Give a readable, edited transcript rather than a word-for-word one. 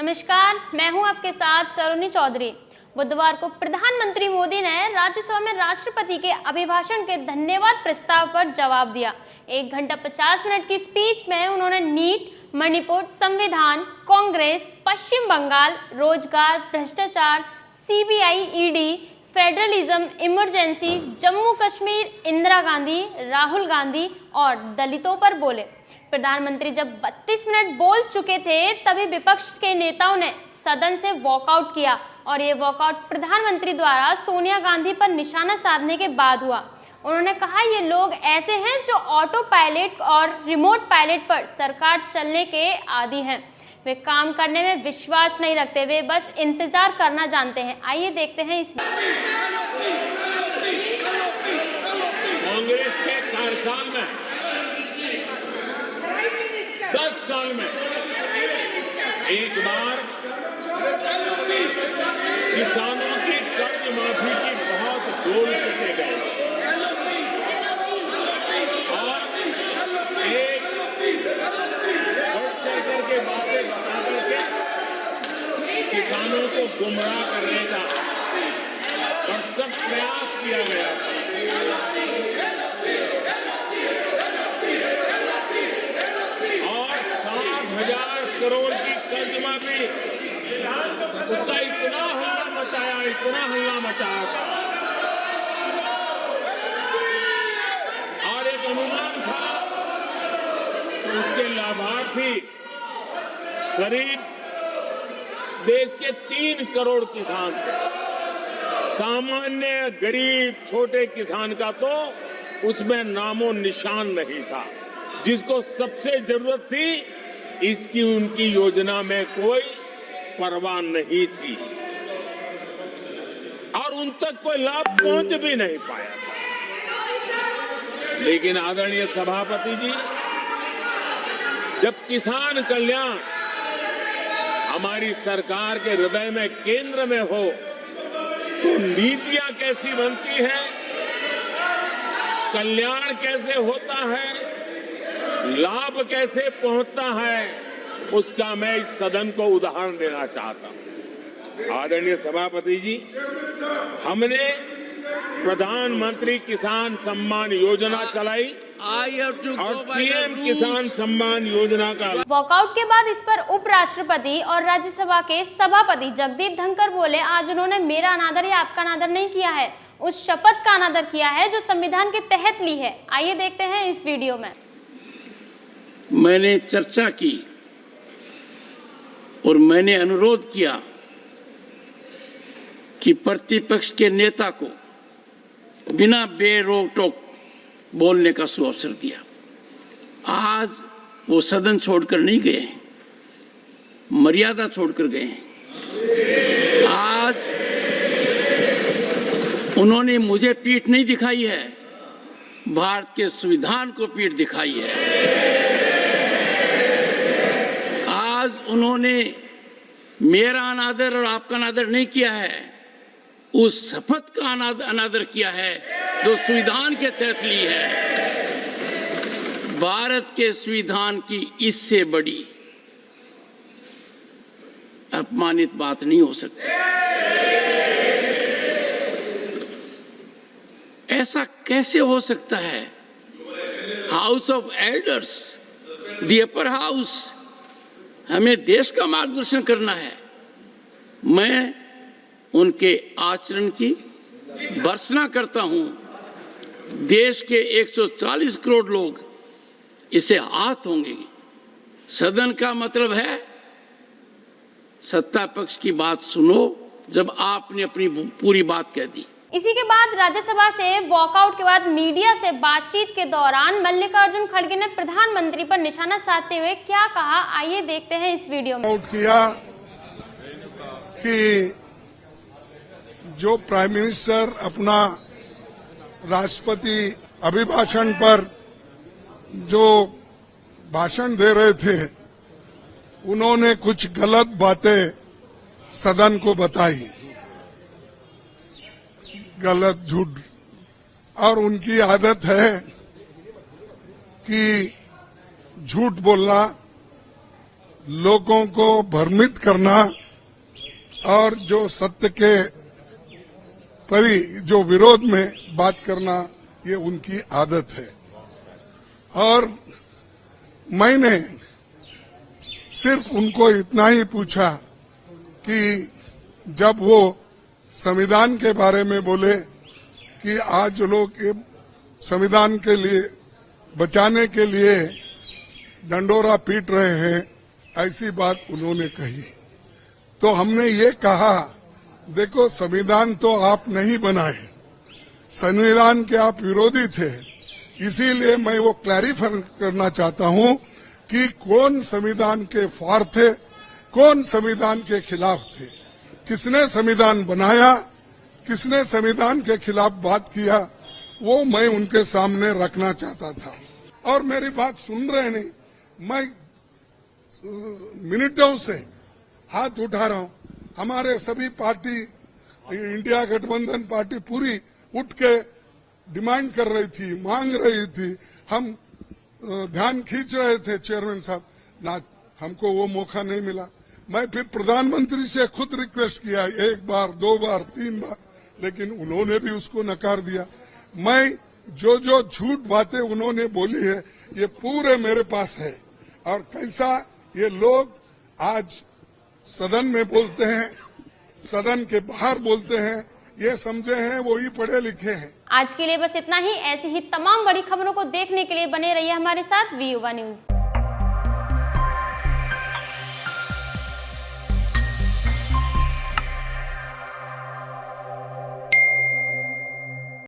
नमस्कार, मैं हूं आपके साथ सरोनी चौधरी। बुधवार को प्रधानमंत्री मोदी ने राज्यसभा में राष्ट्रपति के अभिभाषण के धन्यवाद प्रस्ताव पर जवाब दिया। 1 घंटा 50 मिनट की स्पीच में उन्होंने नीट, मणिपुर, संविधान, कांग्रेस, पश्चिम बंगाल, रोजगार, भ्रष्टाचार, CBI, ED, federalism, emergency, Jammu Kashmir, Indira Gandhi, Rahul Gandhi और दलितों पर बोले। प्रधानमंत्री जब 32 मिनट बोल चुके थे तभी विपक्ष के नेताओं ने सदन से वॉकआउट किया और ये वॉकआउट प्रधानमंत्री द्वारा सोनिया गांधी पर निशाना साधने के बाद हुआ। उन्होंने कहा ये लोग ऐसे हैं जो ऑटो पायलट और रिमोट पायलट पर सरकार चलने के आदी हैं। वे काम करने में विश्वास नहीं रखते, वे बस इंतजार करना जानते हैं। आइए देखते हैं इस कांग्रेस के कार्यकाल में 10 साल में एक बार किसानों की कर्ज माफी की बहुत डोल पीटे गए और एक बढ़ चढ़ करके बातें बता करके किसानों को गुमराह करने का भरसक प्रयास किया गया था। और 60,000 करोड़ की कर्ज माफी, उसका इतना हल्ला मचाया था और एक अनुमान था कि उसके लाभार्थी करीब देश के 3 करोड़ किसान थे। सामान्य गरीब छोटे किसान का तो उसमें नामो निशान नहीं था। जिसको सबसे जरूरत थी इसकी उनकी योजना में कोई परवाह नहीं थी और उन तक कोई लाभ पहुंच भी नहीं पाया था। लेकिन आदरणीय सभापति जी, जब किसान कल्याण हमारी सरकार के हृदय में केंद्र में हो तो नीतियां कैसी बनती है, कल्याण कैसे होता है, लाभ कैसे पहुंचता है, उसका मैं इस सदन को उदाहरण देना चाहता हूं। आदरणीय सभापति जी, हमने प्रधानमंत्री किसान सम्मान योजना चलाई और पीएम किसान सम्मान योजना का वॉकआउट के बाद इस पर उपराष्ट्रपति और राज्यसभा के सभापति जगदीप धनखड़ बोले, आज उन्होंने मेरा अनादर या आपका अनादर नहीं किया है, उस शपथ का अनादर किया है जो संविधान के तहत ली है। आइए देखते हैं इस वीडियो में। मैंने चर्चा की और मैंने अनुरोध किया कि प्रतिपक्ष के नेता को बिना बेरोक टोक बोलने का सुअवसर दिया। आज वो सदन छोड़कर नहीं गए हैं, मर्यादा छोड़कर गए हैं। आज उन्होंने मुझे पीठ नहीं दिखाई है, भारत के संविधान को पीठ दिखाई है। आज उन्होंने मेरा अनादर और आपका अनादर नहीं किया है, उस शपथ का अनादर किया है जो संविधान के तहत ली है। भारत के संविधान की इससे बड़ी अपमानित बात नहीं हो सकती। ऐसा कैसे हो सकता है? House of elders, the upper house, हमें देश का मार्गदर्शन करना है। मैं उनके आचरण की भर्त्सना करता हूं। देश के 140 करोड़ लोग इसे हाथ होंगे। सदन का मतलब है सत्ता पक्ष की बात सुनो जब आपने अपनी पूरी बात कह दी। इसी के बाद राज्यसभा से वॉकआउट के बाद मीडिया से बातचीत के दौरान मल्लिकार्जुन खड़गे ने प्रधानमंत्री पर निशाना साधते हुए क्या कहा, आइए देखते हैं इस वीडियो में। आउट किया कि जो प्राइम मिनिस्टर अपना राष्ट्रपति अभिभाषण पर जो भाषण दे रहे थे, उन्होंने कुछ गलत बातें सदन को बताई, गलत झूठ, और उनकी आदत है कि झूठ बोलना लोगों को भ्रमित करना और जो सत्य के जो विरोध में बात करना, ये उनकी आदत है। और मैंने सिर्फ उनको इतना ही पूछा कि जब वो संविधान के बारे में बोले कि आज लोग संविधान के लिए बचाने के लिए डंडोरा पीट रहे हैं, ऐसी बात उन्होंने कही, तो हमने ये कहा, देखो संविधान तो आप नहीं बनाए, संविधान के आप विरोधी थे, इसीलिए मैं वो क्लैरिफाई करना चाहता हूं कि कौन संविधान के फॉर थे, कौन संविधान के खिलाफ थे, किसने संविधान बनाया, किसने संविधान के खिलाफ बात किया, वो मैं उनके सामने रखना चाहता था। और मेरी बात सुन रहे नहीं, मैं मिनटों से हाथ उठा रहा हूं। हमारे सभी पार्टी, इंडिया गठबंधन पार्टी पूरी उठ के डिमांड कर रही थी, मांग रही थी, हम ध्यान खींच रहे थे चेयरमैन साहब, ना हमको वो मौका नहीं मिला। मैं फिर प्रधानमंत्री से खुद रिक्वेस्ट किया, 1 बार 2 बार 3 बार, लेकिन उन्होंने भी उसको नकार दिया। मैं जो झूठ बातें उन्होंने बोली है, ये पूरे मेरे पास है। और कैसा ये लोग आज सदन में बोलते हैं, सदन के बाहर बोलते हैं, ये समझे हैं वो ही पढ़े लिखे हैं। आज के लिए बस इतना ही। ऐसी ही तमाम बड़ी खबरों को देखने के लिए बने रहिए हमारे साथ वी युवा न्यूज।